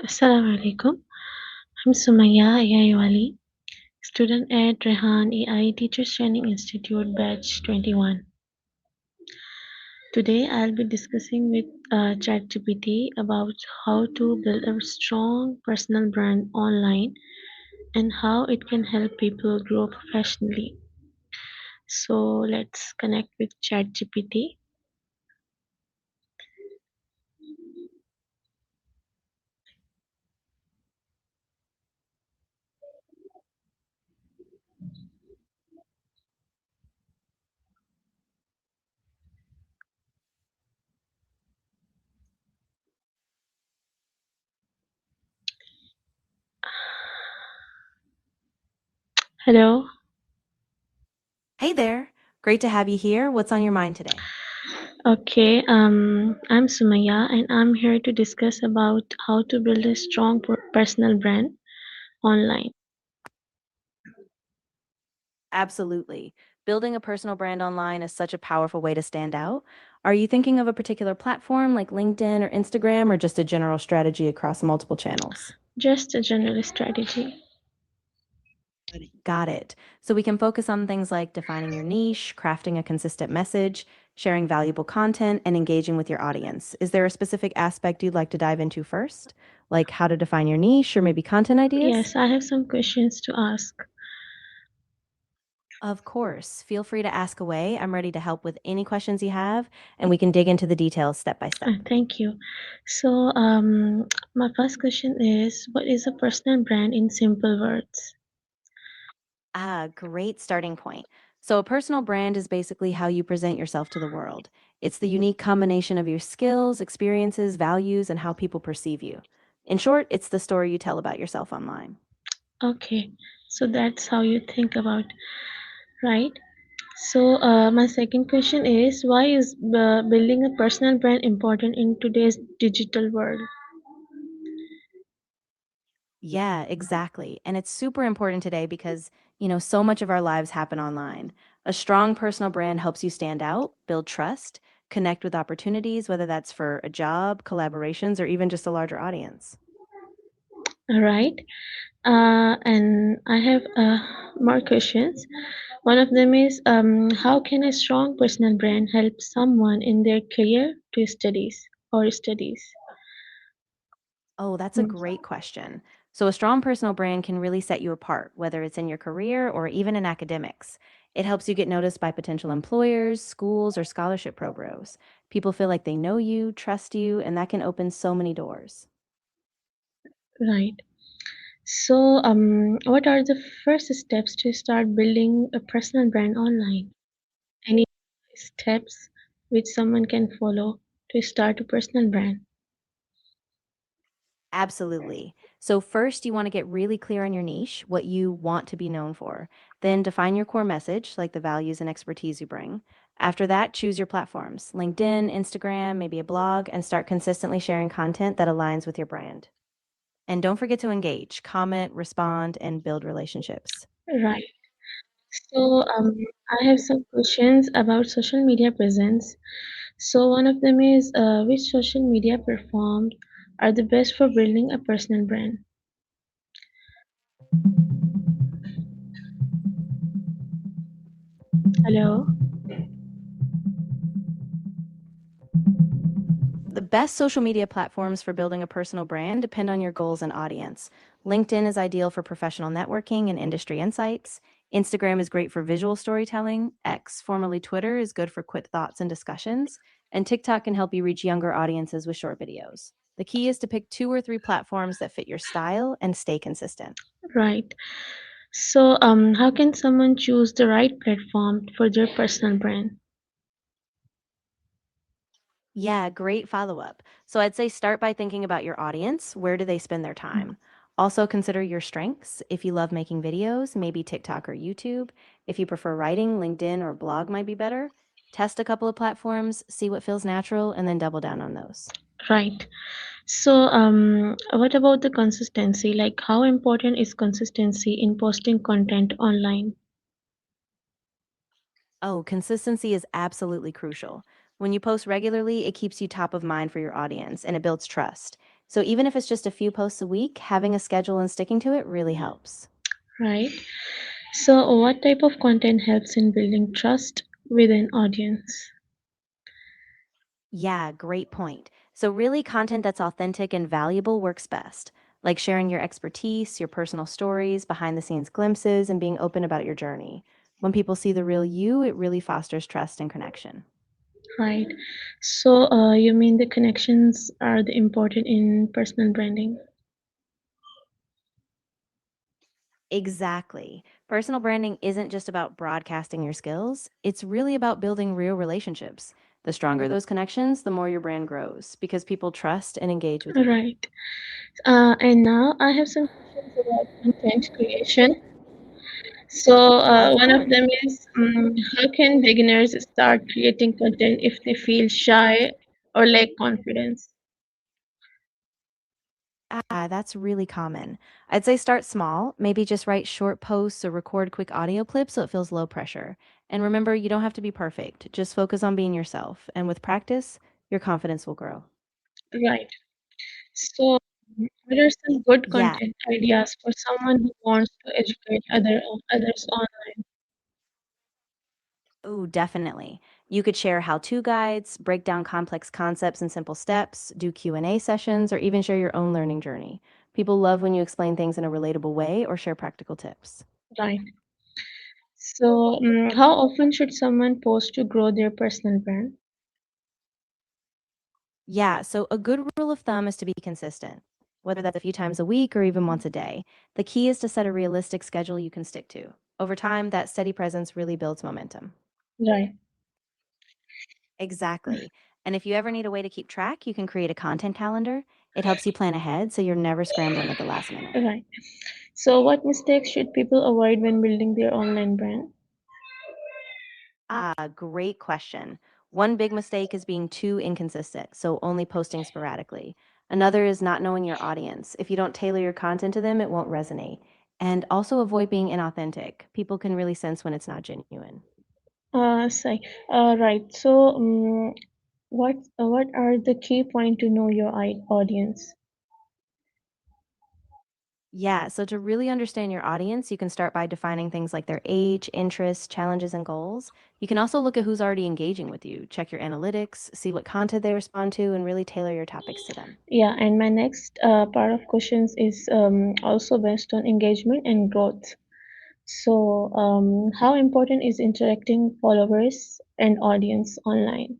Assalamu alaikum. I'm Sumaya AI student at Rehan AI Teachers Training Institute, batch 21. Today, I'll be discussing with ChatGPT about how to build a strong personal brand online and how it can help people grow professionally. So, let's connect with ChatGPT. Hello. Hey there. Great to have you here. What's on your mind today? Okay, I'm Sumaya and I'm here to discuss about how to build a strong personal brand online. Absolutely. Building a personal brand online is such a powerful way to stand out. Are you thinking of a particular platform like LinkedIn or Instagram, or just a general strategy across multiple channels? Just a general strategy. Got it. So we can focus on things like defining your niche, crafting a consistent message, sharing valuable content, and engaging with your audience. Is there a specific aspect you'd like to dive into first? Like how to define your niche or maybe content ideas? Yes, I have some questions to ask. Of course. Feel free to ask away. I'm ready to help with any questions you have, and we can dig into the details step by step. Thank you. So, my first question is, what is a personal brand in simple words? Great starting point. So, a personal brand is basically how you present yourself to the world. It's the unique combination of your skills, experiences, values, and how people perceive you. In short, it's the story you tell about yourself online. Okay, so that's how you think about, right? So, my second question is, why is building a personal brand important in today's digital world? Yeah, exactly. And it's super important today because, so much of our lives happen online. A strong personal brand helps you stand out, build trust, connect with opportunities, whether that's for a job, collaborations, or even just a larger audience. All right. And I have more questions. One of them is, how can a strong personal brand help someone in their career to studies? Oh, that's a Mm, great question. So, a strong personal brand can really set you apart, whether it's in your career or even in academics. It helps you get noticed by potential employers, schools, or scholarship programs. People feel like they know you, trust you, and that can open so many doors. right. So, what are the first steps to start building a personal brand online? Any steps which someone can follow to start a personal brand? Absolutely. So, first, you want to get really clear on your niche, what you want to be known for. Then, define your core message, like the values and expertise you bring. After that, choose your platforms LinkedIn, Instagram, maybe a blog, and start consistently sharing content that aligns with your brand. And don't forget to engage, comment, respond, and build relationships. Right. So, I have some questions about social media presence. So, one of them is, which social media platforms are the best for building a personal brand? Hello. The best social media platforms for building a personal brand depend on your goals and audience. LinkedIn is ideal for professional networking and industry insights. Instagram is great for visual storytelling. X, formerly Twitter, is good for quick thoughts and discussions. And TikTok can help you reach younger audiences with short videos. The key is to pick 2 or 3 platforms that fit your style and stay consistent. Right. So, how can someone choose the right platform for their personal brand? Yeah, great follow up. So I'd say start by thinking about your audience. Where do they spend their time? Also, consider your strengths. If you love making videos, maybe TikTok or YouTube. If you prefer writing, LinkedIn or blog might be better. Test a couple of platforms, see what feels natural, and then double down on those. Right. So, what about the consistency? Like, how important is consistency in posting content online? Oh, consistency is absolutely crucial. When you post regularly, it keeps you top of mind for your audience and it builds trust. So even if it's just a few posts a week, having a schedule and sticking to it really helps. right? So, what type of content helps in building trust with an audience? Yeah, great point. So, really, content that's authentic and valuable works best, like sharing your expertise, your personal stories, behind the scenes glimpses, and being open about your journey. When people see the real you, it really fosters trust and connection. Right. So, you mean the connections are the important in personal branding? Exactly. Personal branding isn't just about broadcasting your skills, it's really about building real relationships. The stronger those connections, the more your brand grows because people trust and engage with you. Right. And now I have some questions about content creation. So, Of one of course. them is how can beginners start creating content if they feel shy or lack confidence? That's really common. I'd say start small, maybe just write short posts or record quick audio clips so it feels low pressure. And remember, you don't have to be perfect. Just focus on being yourself. And with practice, your confidence will grow. Right. So, what are some good Yeah. content ideas for someone who wants to educate others online? Oh, definitely. You could share how-to guides, break down complex concepts in simple steps, do Q&A sessions, or even share your own learning journey. People love when you explain things in a relatable way or share practical tips. Right. So, how often should someone post to grow their personal brand? Yeah, so a good rule of thumb is to be consistent, whether that's a few times a week or even once a day. The key is to set a realistic schedule you can stick to. Over time, that steady presence really builds momentum. Right. Exactly. And if you ever need a way to keep track, you can create a content calendar. It helps you plan ahead so you're never scrambling at the last minute. Right. So, what mistakes should people avoid when building their online brand? Great question. One big mistake is being too inconsistent, so only posting sporadically. Another is not knowing your audience. If you don't tailor your content to them, it won't resonate. And also avoid being inauthentic. People can really sense when it's not genuine. Say, right. So, what are the key point to know your audience? Yeah, so to really understand your audience, you can start by defining things like their age, interests, challenges, and goals. You can also look at who's already engaging with you, check your analytics, see what content they respond to, and really tailor your topics to them. Yeah, and my next part of questions is also based on engagement and growth. So, how important is interacting followers and audience online?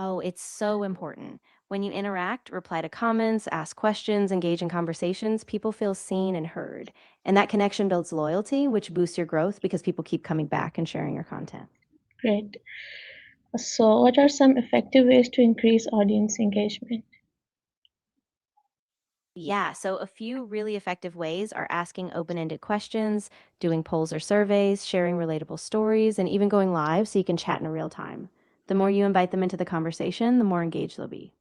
Oh, it's so important. When you interact, reply to comments, ask questions, engage in conversations, people feel seen and heard. And that connection builds loyalty, which boosts your growth because people keep coming back and sharing your content. Great. So, what are some effective ways to increase audience engagement? Yeah, so a few really effective ways are asking open ended questions, doing polls or surveys, sharing relatable stories, and even going live so you can chat in real time. The more you invite them into the conversation, the more engaged they'll be.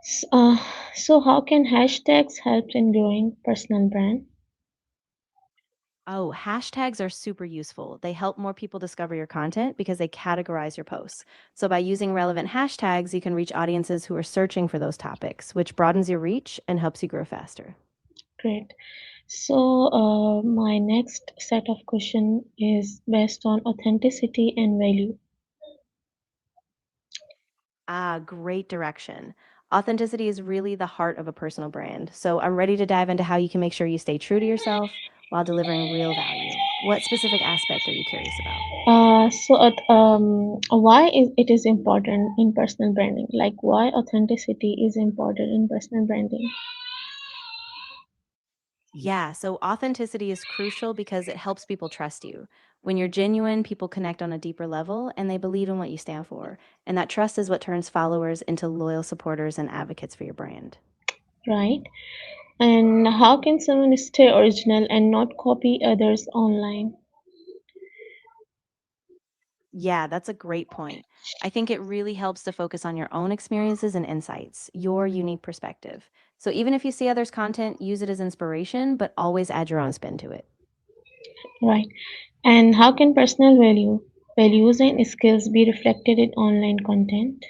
S- Uh, so, how can hashtags help in growing personal brand? Oh, hashtags are super useful. They help more people discover your content because they categorize your posts. So, by using relevant hashtags, you can reach audiences who are searching for those topics, which broadens your reach and helps you grow faster. Great. So, my next set of question is based on authenticity and value. Great direction. Authenticity is really the heart of a personal brand. So, I'm ready to dive into how you can make sure you stay true to yourself while delivering real value. What specific aspect are you curious about? Why is it is important in personal branding? Like, why authenticity is important in personal branding? Yeah, so authenticity is crucial because it helps people trust you. When you're genuine, people connect on a deeper level and they believe in what you stand for. And that trust is what turns followers into loyal supporters and advocates for your brand. Right? And how can someone stay original and not copy others online? Yeah, that's a great point. I think it really helps to focus on your own experiences and insights, your unique perspective. So even if you see others' content, use it as inspiration, but always add your own spin to it. Right? And how can personal value? values and skills be reflected in online content?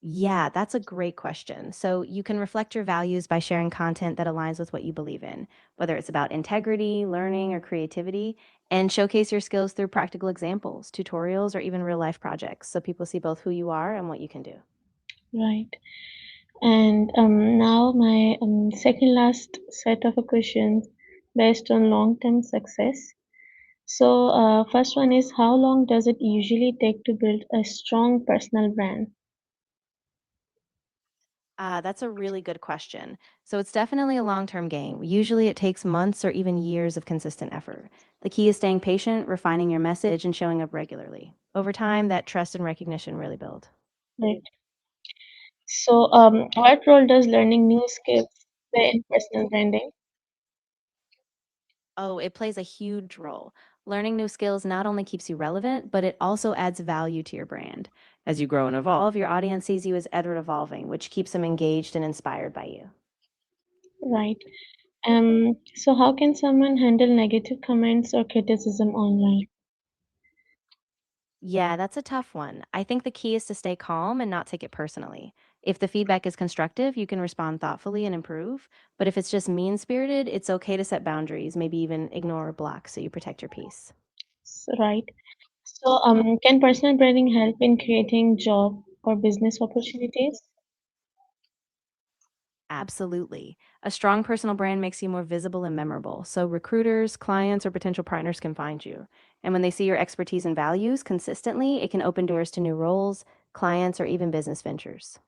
Yeah, that's a great question. So you can reflect your values by sharing content that aligns with what you believe in, whether it's about integrity, learning, or creativity, and showcase your skills through practical examples, tutorials, or even real life projects so people see both who you are and what you can do. Right. And now my second last set of questions based on long-term success. So first one is how long does it usually take to build a strong personal brand? That's a really good question. So it's definitely a long term game. Usually it takes months or even years of consistent effort. The key is staying patient, refining your message, and showing up regularly. Over time, that trust and recognition really build. Right. So what role does learning new skills play in personal branding? Oh, it plays a huge role. Learning new skills not only keeps you relevant, but it also adds value to your brand. As you grow and evolve, your audience sees you as ever evolving, which keeps them engaged and inspired by you. Right. So how can someone handle negative comments or criticism online? Yeah, that's a tough one. I think the key is to stay calm and not take it personally. If the feedback is constructive, you can respond thoughtfully and improve. But if it's just mean spirited, it's okay to set boundaries, maybe even ignore or block so you protect your peace. Right. So can personal branding help in creating job or business opportunities? Absolutely. A strong personal brand makes you more visible and memorable, so recruiters, clients, or potential partners can find you. And when they see your expertise and values consistently, it can open doors to new roles, clients, or even business ventures.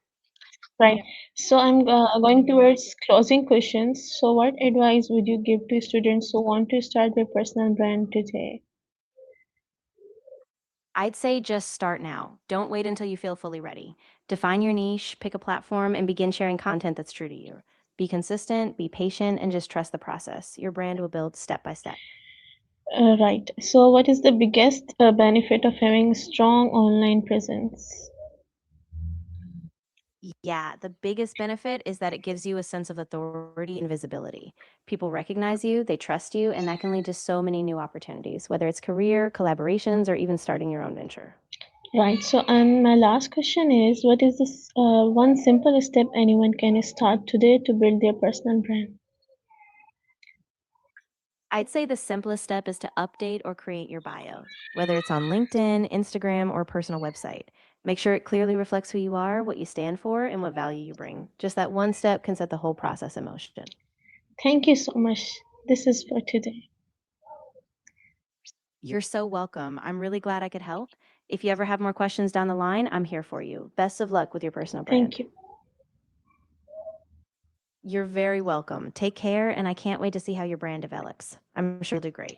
Right. So I'm going towards closing questions. So what advice would you give to students who want to start their personal brand today? I'd say just start now. Don't wait until you feel fully ready. Define your niche, pick a platform, and begin sharing content that's true to you. Be consistent, be patient, and just trust the process. Your brand will build step by step. Right. So what is the biggest benefit of having a strong online presence? Yeah, the biggest benefit is that it gives you a sense of authority and visibility. People recognize you, they trust you, and that can lead to so many new opportunities, whether it's career, collaborations, or even starting your own venture. Right. So my last question is, what is this one simple step anyone can start today to build their personal brand? I'd say the simplest step is to update or create your bio, whether it's on LinkedIn, Instagram, or personal website. Make sure it clearly reflects who you are, what you stand for, and what value you bring. Just that one step can set the whole process in motion. Thank you so much. This is for today. You're so welcome. I'm really glad I could help. If you ever have more questions down the line, I'm here for you. Best of luck with your personal Thank brand. you. You're very welcome. Take care, and I can't wait to see how your brand develops. I'm sure you'll do great.